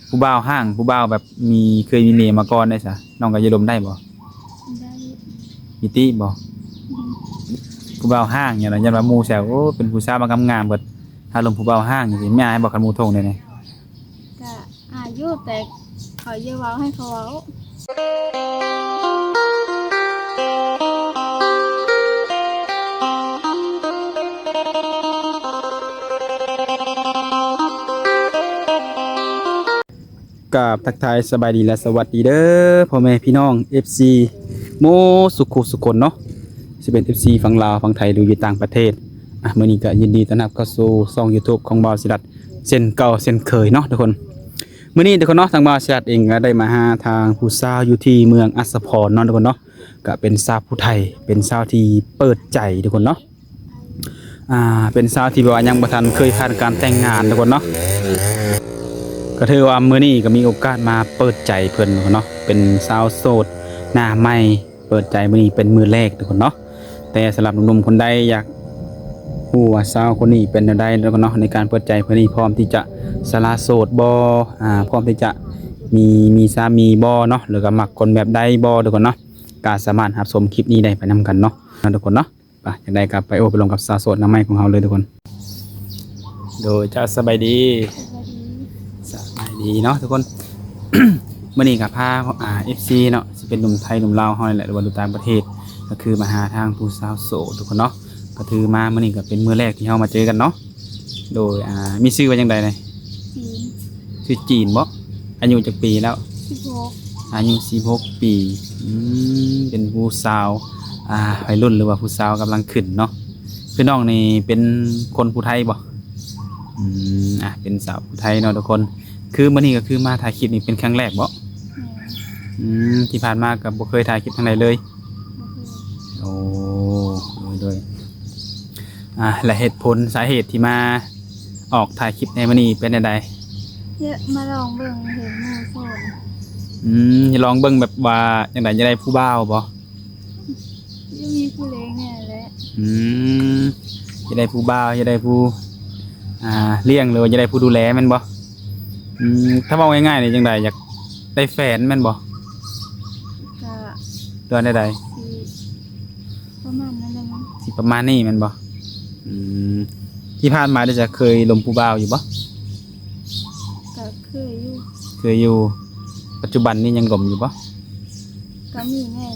ผู้บ่าวห้างผู้บ่าวแบบมีเคยมีเมียมาก่อนได้ซะน้องก็จะลมได้บ่ได้มีติบ่ผู้บ่าวห้างอย่างนั้นยันว่าหมู่แซวโอ้เป็นผู้สาวมางามๆเบิดถ้าลมผู้บ่าวห้างจังซี่แม่อายบ่คันหมู่ทงได้นี่ก็อายุแต่เขาเยาเว้าให้เขาเว้ากับทักทายสบายดีและสวัสดีเด้อพ่อแม่พี่น้อง FC โมสุขุสุคนเนาะสิเป็น FC ฝั่งลาวฝั่งไทยดูอยู่ต่างประเทศมื้อนี้ก็ยินดีต้อนรับเข้าสู่ช่อง YouTube ของบ่าวศิรัตเช่นเก่าเช่นเคยเนาะทุกคนมื้อนี้ทุกคนเนาะทางบ่าวศิรัตเองก็ได้มาหาทางผู้สาวอยู่ที่เมืองอัสสะพรเนาะทุกคนเนาะก็เป็นสาวผู้ไทยเป็นสาวที่เปิดใจทุกคนเนาะเป็นสาวที่แบบว่ายังบ่ทันเคยผ่านการแต่งงานทุกคนเนาะก็ถือว่ามื้อนี้ก็มีโอกาสมาเปิดใจเพิ่นเนาะเป็นสาวโสดหน้าใหม่เปิดใจมื้อนี้เป็นมื้อแรกทุกคนเนาะแต่สำหรับหนุ่มๆคนใดอยากฮู้ว่าสาวคนนี้เป็นจังได๋ทุกคนเนาะในการเปิดใจเพิ่นนี่พร้อมที่จะสละโสดบ่พร้อมที่จะมีสามีบ่เนาะหรือก็มักคนแบบใดบ่ทุกคนเนาะก็สามารถรับชมคลิปนี้ได้ไปนำกันเนาะทุกคนเนาะไปจังได๋ก็ไปโอ้ไปลงกับสาวโสดหน้าใหม่ของเฮาเลยทุกคนโดยจะสบายดีสบายดีเนาะทุกคน มื่อนี้กับพาFC เนาะจะเป็นหนุ่มไทยหนุ่มลาวเฮานี่แหละหรือว่าอยู่ต่างประเทศก็คือมาหาทางผู้สาวโสดทุกคนเนาะก็ถือมามื่อนี้ก็เป็นมื้อแรกที่เฮามาเจอกันเนาะโดยมีชื่อว่าจังได๋นี่จีนชื่อจีนบ่อายุจักปีแล้ว16อายุ16ปีเป็นผู้สาววัยรุ่นหรือว่าผู้สาวกำลังขึ้นเนาะคือน้องนี่เป็นคนผู้ไทยบ่เป็นสาวผู้ไทยเนาะทุกคนคือมื่อนี้ก็คือมาถ่ายคลิปนี่เป็นครั้งแรกบ่ที่ผ่านมากับบ่เคยถ่ายคลิปทางใดเลยโอ้โดยและเหตุผลสาเหตุที่มาออกถ่ายคลิปในมื้อนี้เป็นจังได๋เยอะมาลองเบิ่งเห็นหมู่โสดอย่าลองเบิ่งแบบว่าจังได๋จะได้ผู้บ่าวบ่มีผู้เลี้ยงเนี่ยแหละจะได้ผู้บ่าวจะได้ผู้เลี้ยงหรือว่าจะได้ผู้ดูแลแม่นบ่ถ้าเว้าง่ายๆนี่จังได๋อยากได้แฟนแม่นบ่ก็เดือนใดสิประมาณนั้นแหละมั้งสิประมาณนี้แม่นบ่ที่ผ่านมาได้จะเคยลมผู้บ่าวอยู่บ่ก็เคยอยู่ปัจจุบันนี้ยังลมอยู่บ่ก็มีแน่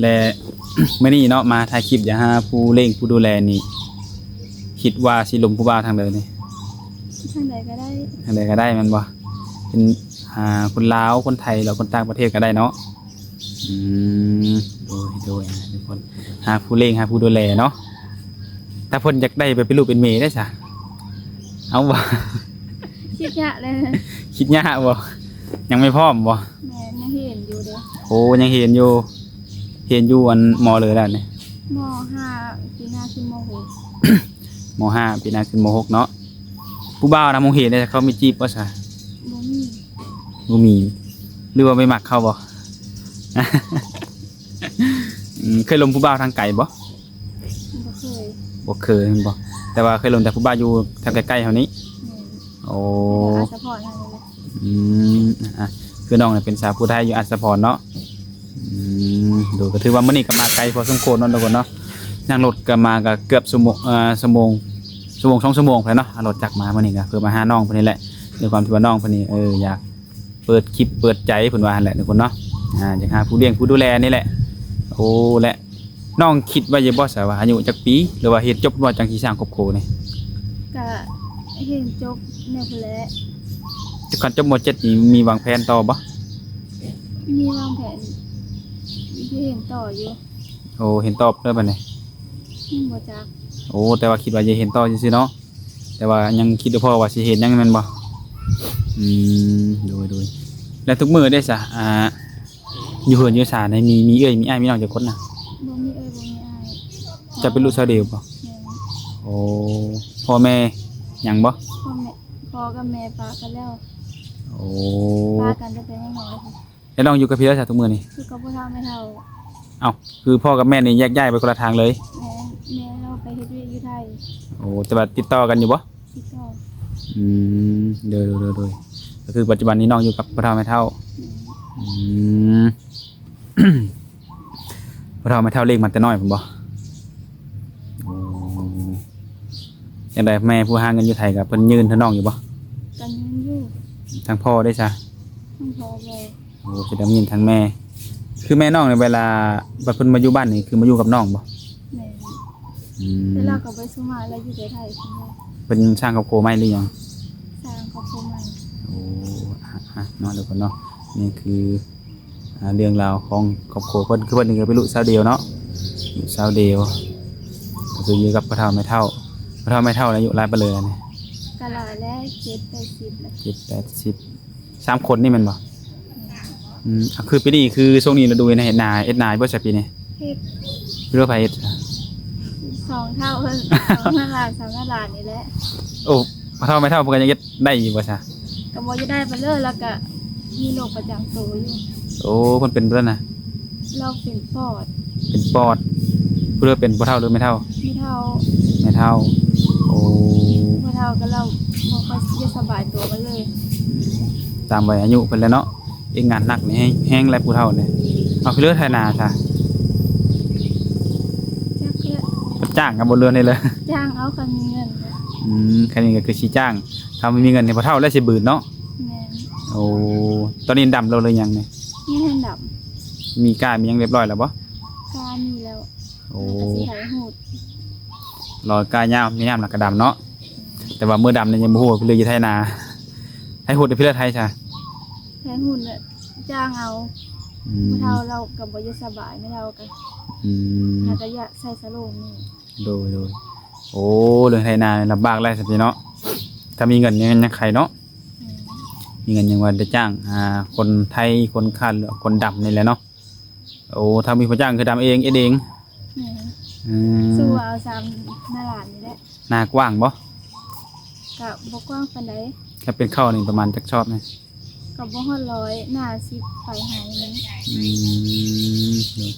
และ มื้อนี้เนาะมาถ่ายคลิปอย่าหาผู้เลี้ยงผู้ดูแลนี่คิดว่าสิลมผู้บ่าวทางใดนี่ทางใดก็ได้ทางใดก็ได้แม่นบ่เป็นคนลาวคนไทยหรือคนต่างประเทศก็ได้เนาะโดยทุกคนหาผู้เลี้ยงหาผู้ดูแลเนาะถ้าเพิ่นอยากได้ไปเป็นลูกเป็นเมียได้ซะเอาบ่คิดยากเลย คิดยากบ่ยังไม่พร้อมบ่แม่ยังเห็นอยู่เด้อโอ้ยังเห็นอยู่อันม.เลยแล้วนี่ม.5 ปีหน้าขึ้นมม. .6 .5 ปีหน้าขึ้นม. .6 เนาะผู้บ่าวนะมองเห็นได้เขามีจีบบ่ซะบ่มีหรือว่าไม่มักเขาบ่ เคยลมผู้บ่าวทางไกลบ่บ่เคยบ่แต่ว่าเคยลมแต่ผู้บ่าวอยู่ทางใกล้ๆแถวนี้โอ้อัสสะพรนั่นแหละคือน้องเนี่ยเป็นสาวผู้ไทยอยู่อัสสะพรเนาะดูก็ถือว่ามื้อนี้ก็มาไกลพอสมควรเนาะทุกคนเนาะนั่งรถก็มาก็เกือบชั่วโมง2 ชั่วโมงแล้วเนาะรถจักรมามื้อนี้ก็เพื่อมาหาน้องเพิ่นนี่แหละด้วยความที่ว่าน้องเพิ่นนี่อยากเปิดคลิปเปิดใจเพิ่นว่าหั่นแหละทุกคนเนาะอยากหาผู้เลี้ยงผู้ดูแลนี่แหละโอ้และน้องคิดว่าจะบ่ซะว่าอายุจักปีหรือว่าเฮ็ดจบบ่จังสิสร้างครอบครัวนี่ก็เห็นจบแนวพุ่นแหละจะก่อนจบม.7นี่มีวางแผนต่อบ่มีวางแผนที่เห็นต่ออยู่โอ้เห็นตอบเด้อบัดนี้บ่จักโอ้แต่ว่าคิดว่าจะเห็นต่อซื่อๆเนาะแต่ว่ายังคิดบ่พอว่าสิเห็นยังแม่นบ่โดยแล้วทุกมื้อได้ซะอยู่เฮือนอยู่ศาลมีเอ้ยมีอ้ายมีน้องจักคนน่ะบ่มีบ่มีอ้ายจะเป็นลูกสาวเดียวบ่โอ้พ่อแม่ยังบ่พ่อกับแม่ปากันแล้วโอ้ปากันจะเป็นยังไงค่ะแล้วน้องอยู่กับพี่แล้วซะทุกมื้อนี่คือกับพ่อเฒ่าแม่เฒ่าเอ้าคือพ่อกับแม่นี่แยกย้ายไปคนละทางเลยแม่เราไปเฮ็ดเวียกอยู่ไทยโอ้แต่ว่าติดต่อกันอยู่บ่ติดต่อ อืมโดยก็คือปัจจุบันนี้น้องอยู่กับพ่อเฒ่าแม่เฒ่าอืม พ่อเฒ่าแม่เฒ่าเลี้ยงมาแต่น้อยผมบ่โอ้จังไดแม่ผู้หาเงินอยู่ไทยกับเพิ่นยืนเท่าน้องอยู่บ่ กันยังอยู่ ทางพ่อได้ซะ ทั้งพอบ่ โอ้สิได้ยินทางแม่ คือแม่น้องในเวลาบัดเพิ่นมาอยู่บ้านนี่คือมาอยู่กับน้องบ่ แม่ อืม เวลาก็ไปสุมาแล้วอยู่ไทยเพิ่นบ่ เพิ่นสร้างครอบครัวใหม่หรือยัง สร้างครอบครัวใหม่ โอ้เนาะเดี๋ยวก่อนเนาะนี่คือเรื่องราวของครอบครัวเพิ่นคือเพิ่นนี่ก็เป็นลูกสาวเดียวเนาะลูกสาวเดียวก็คืออยู่กับพ่อเฒ่าแม่เฒ่าพ่อเฒ่าแม่เฒ่าอายุหลายปานเลยนี่ กะหลายแล้ว7-80แล้ว 7 80 3คนนี่แม่นบ่คือปีนี้คือช่วงนี้ฤดูเฮ็ดนาบ่ใช่ปีนี้ เฮ็ด เรือไผเฮ็ด 2เท่าเพิ่น2หน้าล้าน3หน้าล้านนี่แหละ โอ้พ่อเฒ่าแม่เฒ่าเพิ่นก็ยังเฮ็ดได้อยู่บ่ซะ ก็บ่จะได้ไปเลยแล้วก็มีโรคประจำตัวอยู่ โอ้เพิ่นเป็นเพิ่นน่ะ เราเป็นปอด เป็นปอดเพิ่นเป็นพ่อเฒ่าหรือแม่เฒ่า ไม่เท่า แม่เฒ่าโอ้ บ่เท่าก็เราบ่ค่อยจะสบายตัวมาเลย ตามวัยอายุเพิ่นแล้วเนาะเองงานหนักนี่แฮงแล้วผู้เฒ่านี่เอาคือเลือไถนาซะ จักเละ จ้างกับบนเรือนนี่เลย จ้างเอาคันมีเงินเนี่ย แค่นี้ก็คือสิจ้างถ้าไม่มีเงินนี่บ่เฒ่าแล้วสิบืนเนาะ แม่น โอ้ตอนนี้ดำเราเลยยังนี่ มีให้ดำมีกล้ามีหยังเรียบร้อยแล้วบ่ กามีแล้ว โอ้ แล้วก็สิไถหูด รอกล้ายาวมียามแล้วก็ดำเนาะแต่ว่ามื้อดำนี่ยังบ่ฮู้ว่าเพิ่นเลยอยู่ไถนาให้โหดให้เพิ่นไถซะ ไถหูดน่ะจ้างเอา อืม ผู้เฒ่าเราก็บ่จะสบายไม่เท่ากัน อืม หาก็อยากใส่สโลงนี่ โดยโอ้เรื่องไถนาลำบากแล้วสิพี่เนาะถ้ามีเงินยังใครเนาะ แม่น มีเงินยังว่าได้จ้างคนไทยคนคาดหรือคนดำนี่แหละเนาะโอ้ถ้ามีผู้จ้างคือดำเองเอง แม่น อืม สู้เอา3หน้าล้านนี่แหละ หน้ากว้างบ่ ก็บ่กว้างปานใด แค่เป็นข้าวนี่ประมาณจักชอบไหม ก็บ่ฮอด100หน้า10ไปหายนี้ อืม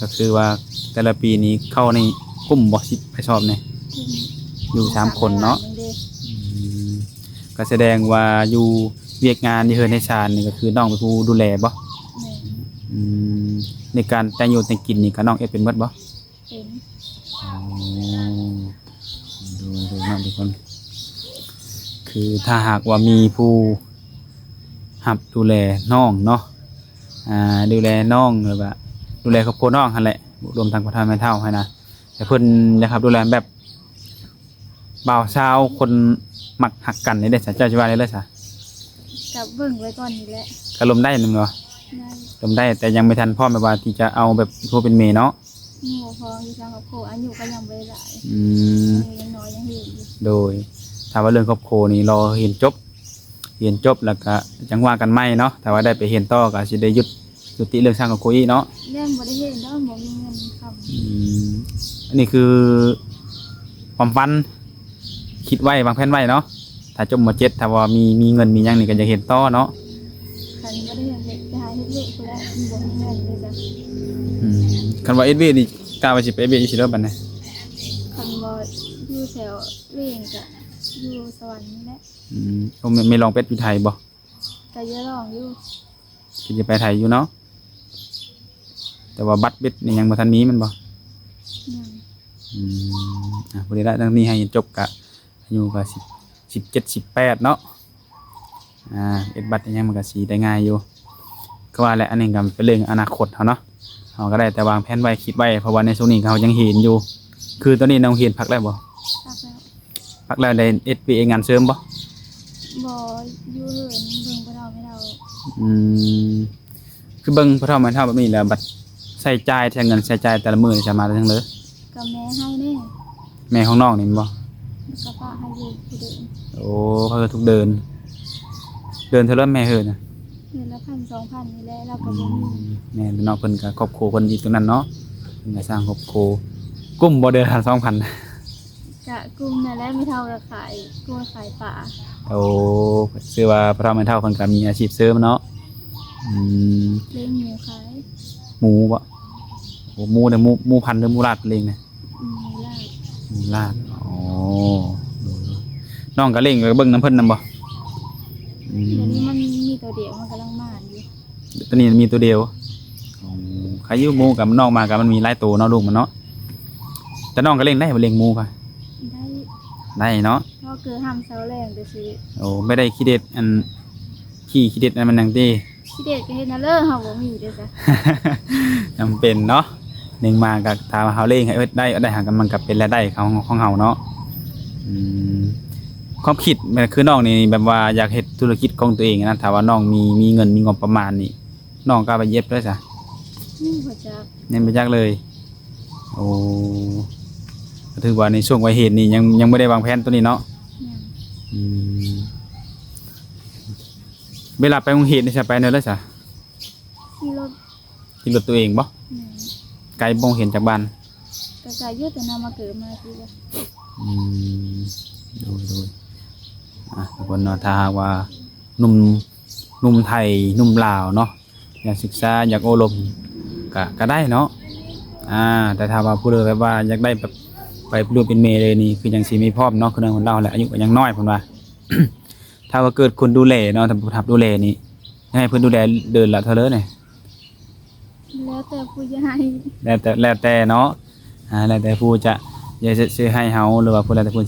ก็คือว่าแต่ละปีนี้เข้าในกลุ่มบ่สิไปชอบเนี่ย กิน อยู่3คนเนาะ 3หล้ด้ อืมก็แสดงว่าอยู่เวียกงานที่เฮือนในชาญนี่ก็คือน้องเป็นผู้ดูแลบ่ แม่น อืมในการแต่งอยู่แต่งกินนี่ก็น้องเอ็ดเป็นเบิดบ่ เป็น อ๋อดูนะทุกคน คือถ้าหากว่ามีผู้หับดูแลน้องเนาะดูแลน้องหรือว่าดูแลครอบครัวน้องนั่นแหละรวมทั้งพ่อเฒ่าแม่เฒ่าให้นะแต่เพิ่นนะครับดูแลแบบบ่าวสาวคนมักหักกันนี่ได้อเจ้าสิว่าได้เลยซะ กับเบิ่งไว้ก่อนนี่แหละ ก็ลมได้นึงเนาะ ได้ ลมได้แต่ยังไม่ทันพร้อมแบบว่าที่จะเอาแบบผู้เป็นเมยเนาะ หมู่พองอยู่ทางครอบครัวอายุก็ยังบ่ได้หลาย อืม ยังน้อยยังเห็นอยู่ โดยถ้าว่าเรื่องครอบครัวนี่รอเรียนจบแล้วก็จังว่ากันไม่เนาะแต่ว่าได้ไปเรียนต่อก็สิได้ยุติเรื่องสร้างครอบครัวอีกเนาะ เรื่องบ่ได้เห็นแล้วบ่มีเงินคำ อืมอันนี้คือความฝันคิดไว้วางแผนไว้เนาะถ้าจบม .7 ถ้าว่ามีเงินมีหยังนี่ก็จะเห็นต่อเนาะ คันบ่ได้เห็นเด็กไปหาเฮ็ดเล็กพุ่นแหละมีบ่มีเงินเลยจ้ะ คันว่า SB นี่กล้าว่าสิไป SB อีสิเด้อบัดนี้ คันบ่อยู่แถวเวียงก็อยู่สวรรค์นี่แหละ ผมไม่ลองเป็ดอยู่ไทยบ่ ก็อย่าลองอยู่ คิดจะไปไทยอยู่เนาะแต่ว่าบัตรเบ็ดนี่ยังบ่ทันมีมันบ่ ยัง พอดีแล้วทั้งนี้ให้จบกะอายุก็17 18เนาะเอ็ดบัตรยังมันก็สิได้ง่ายอยู่ก็ว่าแหละอันนี้ก็เป็นเรื่องอนาคตเฮาเนาะเฮาก็ได้แต่วางแผนไว้คิดไว้เพราะว่าในช่วงนี้เขายังเห็นอยู่ คือตอนนี้น้องเห็นพักแล้วบ่ ตักแล้ว พักแล้วได้ SBA งานเสริมบ่ บ่อยู่เหินเบิ่งบ่เท่าไม่เท่า อืมคือเบิ่งพ่อเฒ่าแม่เฒ่าแบบนี้แหล้วบัตรใช้จ่ายแทนเงินใช้จ่ายแต่ละมื้อนี่จะมาได้ทั้งเลย ก็แม่ให้แน่ แม่ของน้องนี่แม่นบ่ แล้วก็ป้าให้อยู่ผู้เดิม โอ้เขาก็ทุกเดินเท่าไรแม่เฮินน่ะ เดือนละ1,000-2,000นี่แหละเราก็บ่มี แม่น้องเพิ่นก็ครอบครัวเพิ่นอยู่ตรงนั้นเนาะเพิ่นก็สร้างครอบครัวกุ้มบ่เดือนละ 2,000 กะกลุ่มนั่นแหละไม่เท่ากับขายกล้วยขายป่า โอ้ชื่อว่าพระแม่เฒ่าเพิ่นก็มีอาชีพเสริมเนาะม เลี้ยงหมูขาย หมูบ่โอ้หมูเนี่ยหมูพันธุ์หรือหมูลาดเพิ่นเองเนี่ย หมูลาด หมูลาดอ๋อ น้องก็เล่งไปเบิ่งน้ำเพิ่นนำบ่อื เดี๋ยว ม นี้มันมีตัวเดียวมันกำลังมาอยู่ ตัวนี้มีตัวเดียวอ๋อใครอยู่หมู่กับน้องมากับมันมีหลายตัวเนาะลูกมันเนาะแต่น้องก็เล่งได้บ่เล่งหมู่ค่ะ ได้ ได้เนาะ เพราะคือห้ามเซาแรงเดี๋ยวสิ โอ้ไม่ได้ขี้เด็ดอันขี้เด็ดอันมันนังตี พี่เด็กก็เฮ็ดนะเลิกเฮาบ่มีเด้อจ้ะ จำเป็นเนาะหนึ่งมากับทางเฮาเล่งให้ได้หากันมันกับเป็นและได้ของเฮาเนาะอืมความคิดมันคือน้องนี่แบบว่าอยากเฮ็ดธุรกิจของตัวเองนะถ้าว่าน้องมีเงินมีงบประมาณนี่น้องก็เอาไปเย็บด้วยจ้ะ บ่จัก เน้นไปจักเลยโอ้ก็ถือว่าในช่วงวัยเหตุนี่ยังไม่ได้วางแผนตัวนี้เนาะ ยัง อืมเวลาไปโรงเรียนนี่จะไปเนอะแล้วจ้ะ ขี่รถ ขี่รถตัวเองบ่ แม่น ไกลบ่เห็นจากบ้าน ก็จะอยู่แต่นำมาเกิดมาที่ว่า อืมดูทุกคนเนาะถ้าหากว่าหนุ่มไทยหนุ่มลาวเนาะอยากศึกษาอยากอบรมก็ได้เนาะแต่ถ้าว่าผู้ใดแบบว่าอยากได้แบบไปรวมเป็นเมเลยนี่คือยังสิมีพร้อมเนาะคือเรื่องของเราแหละอายุก็ยังน้อยเพิ่นว่า ถ้าว่าเกิดคนดูแลเนาะถ้าผู้ทับดูแลนี่ให้เพิ่นดูแลเดินละเท่าเลยนี่ แล้วแต่ผู้ใหญ่ แล้วแต่เนาะแล้วแต่ผู้จะซื้อให้เฮาหรือว่าผู้ใดแต่ผู้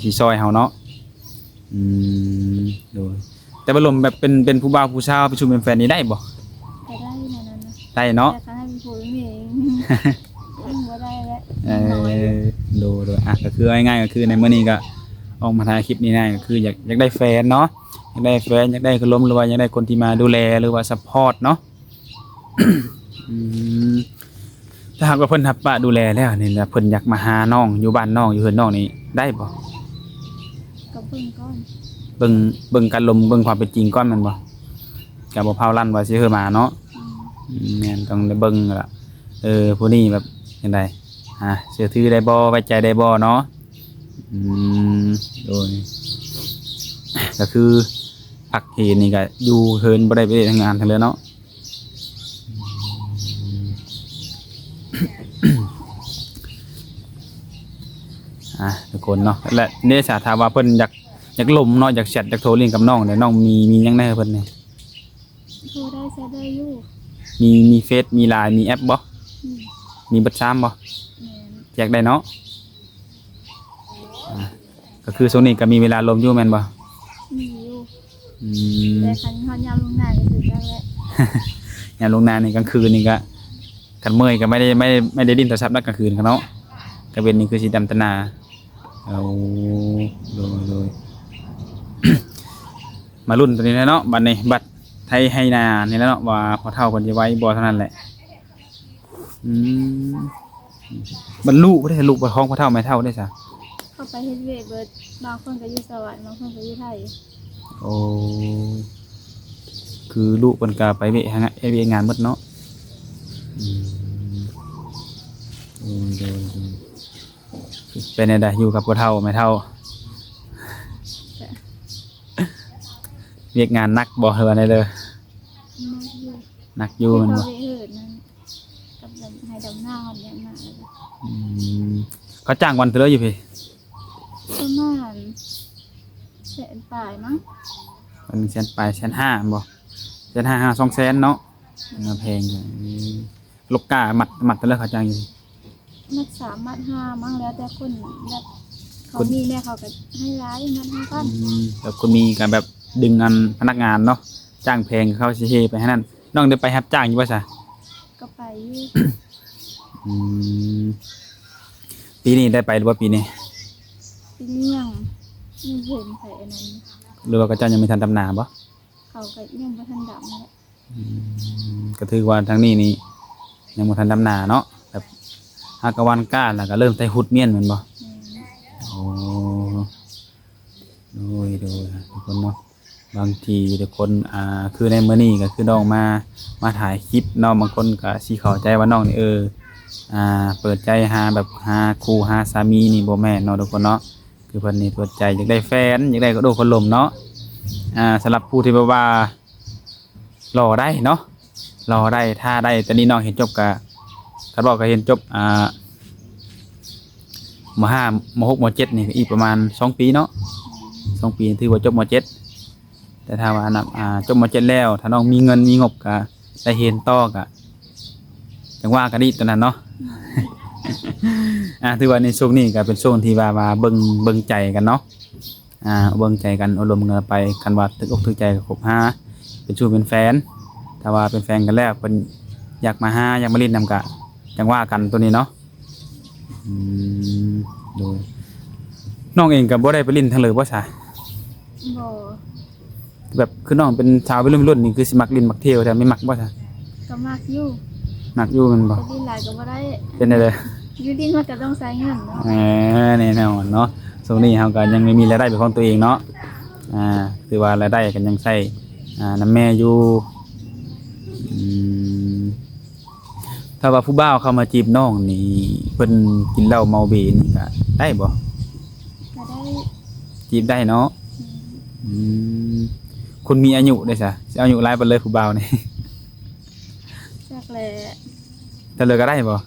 สิซอยเฮาเนาะอืมโดยแต่บ่ลมแบบเป็นผู้บ่าวผู้สาวไปชุมเป็นแฟนนี่ได้บ่ ก็ได้นั่นน่ะนะ ได้เนาะ แต่คันให้เป็นผู้เป็นแม่เองบ่ได้แล้ว ดูก็คือง่ายๆก็คือในมื้อนี้ก็ออกมาถ่ายคลิปนี้ได้ก็คืออยากได้แฟนเนาะอยากได้แฟนอยากได้คนล้มหรือว่าอยากได้คนที่มาดูแลหรือว่าซัพพอร์ตเนาะ อืมถ้าหากว่าเพิ่นรับปะดูแลแล้วนี่แหละเพิ่นอยากมาหาน้องอยู่บ้านน้องอยู่เฮือนน้องนี่ได้บ่ ก็เบิ่งก่อน เบิ่งการลมเบิ่งความเป็นจริงก่อนแม่นบ่ก็บ่เผาลั่นว่าสิเฮือมาเนาะ แม่นต้องได้เบิ่งล่ะผู้นี้แบบจังไดเชื่อถือได้บ่ไว้ใจได้บ่เนาะอืมโดยก็คือพักเหตุนี่ก็อยู่เฮินบ่ได้ไปทำงานทั้งเลยเนาะ ทุกคนเนาะและเนี่ยสาถามว่าเพิ่นอยากลมเนาะอยากแชทอยากโทรเล่นกับน้องเดี๋ยวน้องมีหยังแหน่เพิ่นนี่ โทรได้ใช้ได้อยู่ มีเฟซมีไลน์มีแอปบ่ อืม มีเบัดซ้ำบ่ แม่น อยากได้เนาะก็คือช่วงนี้ก็มีเวลาลมอยู่แม่นบ่ มีอยู่ อืม แต่คันฮอดยามลงหน้าก็คือจังแหละ ยามลงนานี่กลางคืนนี่ก็กันเมื่อยก็ไม่ได้ดิ้นโทรศัพท์นักกลางคืนกันเนาะกระเวนนี่คือสิดำตนาเอาโดย มารุ่นตัวนี้แล้วเนาะบัตรนี่บัตรไทยให้นานี่แล้วเนาะว่าพอเท่าคนจะไว้บ่เท่านั้นแหละอืมบรรลุบ่ได้ลูกบ่ท้องพอเท่าไม่เท่าได้ซะ เข้าไปเฮ็ดเวทเบิดบางคนก็อยู่สวรรค์บางคนก็อยู่ไทย โอ้คือลูกเพิ่นก็ไปเวะฮะเวะงานหมดเนาะอืมโดยเป็นไงได้อยู่กับพอเท่าไม่เท่าเรียกงานนักบ่เฮอได้เลย มาอยู่ นักอยู่มัน เขา บ่ ไปเหิดนั่นกับดำให้ดำหน้าหอดอย่างหน้าเลย อืมเขาจ้างวันเท่าไหร่อยู่พี่ ประมาณแสนปลายมั้ง วัน100,000ไป1,500,000บ่1,500,000 200,000เนาะแพงอยู่ลูกกามัดเท่าไหร่เขาจ้างอยู่ มัด3มัด5มั้งแล้วแต่คนแบบเขามีแม่เขาก็ให้ร้ายมัด5ก้อน แบบคนมีการแบบดึงอันพนักงานเนาะจ้างแพงเขาสิเฮไปให้นั่นน้องได้ไปรับจ้างอยู่บ่ซะ ก็ไปอยู่ อืมปีนี้ได้ไปหรือว่าปีนี้ ปีนี้ยังไม่เห็นไผอันนั้น หรือว่าก็เจ้ายังไม่ทันดำนาบ่ เขาก็ยังบ่ทันดำนั่นแหละ ก็ถือว่าทางนี้นี่ยังบ่ทันดำนาเนาะแบบหากะวันก้าแล้วก็เริ่มใส่หุดเมียนแม่นบ่ โอ้โดยทุกคนเนาะบางทีทุกคนคือในมื้อนี้ก็คือน้องมาถ่ายคลิปเนาะบางคนก็สิเข้าใจว่าน้องนี่เปิดใจหาแบบหาคู่หาสามีนี่บ่แม่นเนาะทุกคนเนาะคือเพิ่นนี่เปิดใจอยากได้แฟนอยากได้ก็โดคนลมเนาะสำหรับผู้ที่แบบว่ารอได้เนาะรอได้ถ้าได้แต่นี่น้องเห็นจบก็คันบอกก็เห็นจบม.5 ม.6 ม.7นี่ก็อีกประมาณ2 ปีเนาะ 2 ปีถือว่าจบม .7 แต่ถ้าว่านับจบม .7 แล้วถ้าน้องมีเงินมีงบก็ได้เรียนต่อก็จังว่ากันอีกตอนนั้นเนาะ ถือว่าในช่วงนี้ก็เป็นช่วงที่ว่าเบิ่งใจกันเนาะเบิ่งใจกันอบรมกันไปกันว่าถึกอกถึกใจก็คบหาเป็นชู้เป็นแฟนถ้าว่าเป็นแฟนกันแล้วเพิ่นอยากมาหาอยากมาเล่นนำกะจังว่ากันตัวนี้เนาะโดยน้องเองก็บ่ได้ไปเล่นทางเลยบ่ซะ บ่ แบบคือน้องเป็นชาววัยรุ่นนี่คือสิมักเล่นมักเที่ยวแต่ไม่มักบ่ซะ ก็มักอยู่ มักอยู่แมันบ่ แต่ดินหลายก็บ่ได้ เป็นได้เลย อยู่ดินมันก็ต้องใช้เงินเนาะ แน่นอนเนาะช่วงนี้เฮาก็ยังไม่มีรายได้เป็นของตัวเองเนาะคือว่ารายได้ก็ยังใช้น้ำแม่อยู่ถ้าว่าผู้บ่าวเข้ามาจีบน้องนี่เพิ่นกินเหล้าเมาเบนี่ก็ได้บ่ ก็ได้ จีบได้เนาะคุณมีอายุได้ซะสิอายุหลายไปเลยผู้บ่าวนี่ จักแหละ ถ้าเลยก็ได้บ่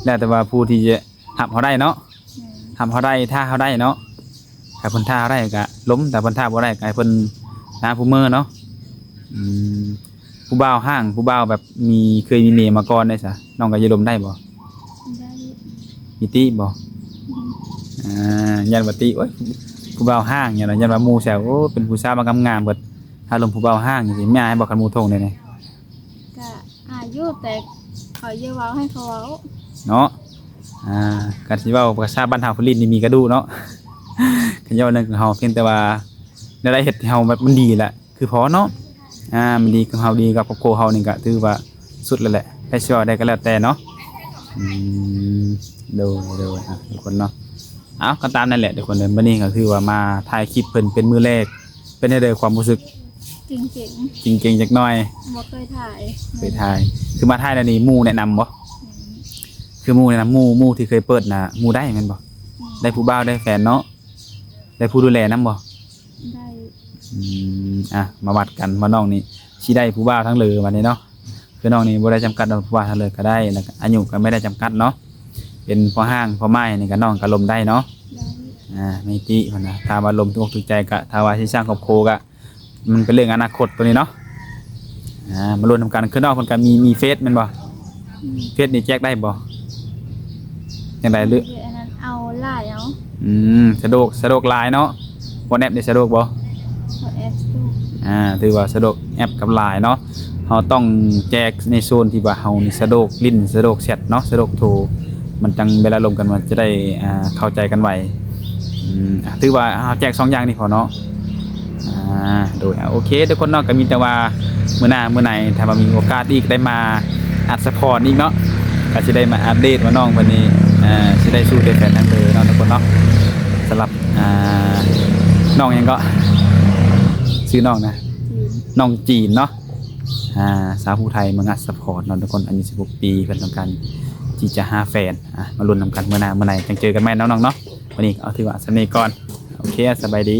แล้วแต่ว่าผู้ที่จะหับเขาได้เนาะหับเขาได้ถ้าเขาได้เนาะถ้าเพิ่นท่าเขาได้ก็ล้มแต่เพิ่นท่าบ่ได้ก็ให้เพิ่นหาผู้มือเนาะผู้บ่าวห้างผู้บ่าวแบบเคยมีเมียมาก่อนได้ซะน้องก็จะล้มได้บ่ ได้ มีติบ่ยันว่าติโอ้ยผู้บ่าวห้างอย่างนั้นยันว่าหมู่แซวโอ้เป็นผู้สาวมางามๆเบิดถ้าลมผู้บ่าวห้างจังซี่แม่ให้บอกกันหมู่ทงได้ไง ก็อายุแต่เขาเยาเว้าให้เขาเว้า เนาะการสิเว้าภาษาบ้านเฮาพื้นนี่มีกระดูเนาะ คันเว้านั่นคือเฮาเพียงแต่ว่าได้เฮ็ดให้เฮาแบบมันดีแหละคือพอเนาะมันดีกับเฮาดีกับครอบครัวเฮานี่ก็ถือว่าสุดแล้วแหละให้ช่วยได้ก็แล้วแต่เนาะดูทุกคนเนาะก็ตามนั่นแหละทุกคนเด้อมื้อนี้ก็คือว่ามาถ่ายคลิปเพิ่นเป็นมื้อแรกเป็นได้ความรู้สึก จริง จริงๆจักหน่อย ๆบ่เคยถ่าย เคยถ่ายคือมาถ่ายแล้วนี่หมู่แนะนำบ่คือหมู่แนะนำหมู่ที่เคยเปิดน่ะหมู่ได้แม่นบ่ได้ผู้บ่าวได้แฟนเนาะได้ผู้ดูแลนำบ่ ได้ มาวัดกันว่าน้องนี่สิได้ผู้บ่าวทั้งเลยวันนี้เนาะคือน้องนี่บ่ได้จำกัดว่าผู้บ่าวทั้งเลยก็ได้แล้วก็อายุก็ไม่ได้จำกัดเนาะเป็นพอห้างพอไม้นี่ก็น้องก็ลมได้เนาะ ได้ ไม่ติพุ่นน่ะถ้าว่าลมถูกอกถูกใจก็ถ้าว่าสิสร้างครอบครัวก็มันเป็นเรื่องอนาคตตัวนี้เนาะมาร่วมทำกันคือน้องเพิ่นก็มีเฟซแม่นบ่เฟซนี่แจกได้บ่จังได๋หรือ เดี๋ยวอันนั้นเอาหลายเอา สะดวกหลายเนาะบ่แอปนี่สะดวกบ่ เอาแอปสตู ถือว่าสะดวกแอปกับไลน์เนาะเราต้องแจกในโซนที่ว่าเรานี่สะดวกลิ้นสะดวกแชทเนาะสะดวกโทรมันจังเวลาลงกันมันจะได้เข้าใจกันไวถือว่าแจก2อย่างนี่พอเนาะโดยโอเคทุกคนเนาะก็มีแต่ว่ามื้อหน้ามื้อไหนถ้าว่ามีโอกาสอีกได้มาอัดซัพพอร์ตอีกเนาะก็สิได้มาอัปเดตว่าน้องเพิ่นนี่สิได้สู้ได้แฟนทั้งเด้อเนาะทุกคนเนาะสำหรับน้องหยังก็ชื่อน้องนะ น้องจีนเนาะสาวผู้ไทยมางัดซัพพอร์ตเนาะทุกคนอายุ16 ปีเพิ่นต้องการที่จะหาแฟนมาลุ้นนำกันเมื่อหน้าเมื่อไหร่จังเจอกันแม่น้องๆเนาะวันนี้เอาถือว่าสำเนียงก่อนโอเคสบายดี